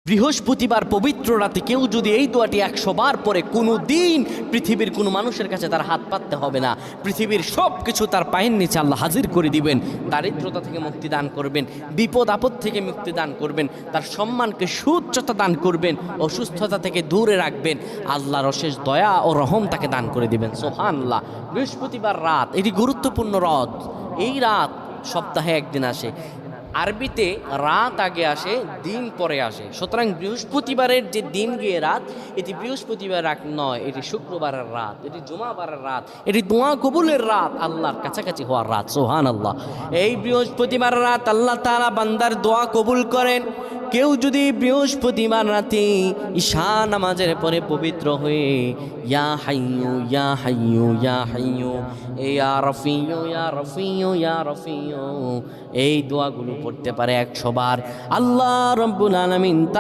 বৃহস্পতিবার পবিত্র রাতে কেউ যদি এই দোয়াটি 100 বার পরে কোনো দিন পৃথিবীর কোনো মানুষের কাছে তার হাত পাততে হবে না, পৃথিবীর সব কিছু তার পায়ের নিচে আল্লাহ হাজির করে দিবেন। দারিদ্রতা থেকে মুক্তি দান করবেন, বিপদ আপদ থেকে মুক্তি দান করবেন, তার সম্মানকে সুউচ্চতা দান করবেন, অসুস্থতা থেকে দূরে রাখবেন, আল্লাহর অশেষ দয়া ও রহম তাকে দান করে দিবেন। সুবহানাল্লাহ। বৃহস্পতিবার রাত এটি গুরুত্বপূর্ণ রাত। এই রাত সপ্তাহে একদিন আসে। আরবিতে রাত আগে আসে, দিন পরে আসে। সুতরাং বৃহস্পতিবারের যে দিন গিয়ে রাত, এটি বৃহস্পতিবার রাত নয়, এটি শুক্রবারের রাত, এটি জুমাবারের রাত, এটি দোয়া কবুলের রাত, আল্লাহর কাছাকাছি হওয়ার রাত। সুবহানাল্লাহ। এই বৃহস্পতিবার রাত আল্লাহ তাআলা বান্দার দোয়া কবুল করেন। কেউ যদি বৃহস্পতিবার রাতে ঈশা নামাজের পরে পবিত্র হয়ে ইয়া হাইয়ু ইয়া হাইয়ু ইয়া হাইয়ু ইয়া রফিয়ু ইয়া রফিয়ু ইয়া রফিয়ু এই দোয়াগুলো পড়তে পারে 100 বার, আল্লাহ রাব্বুল আলামিন তার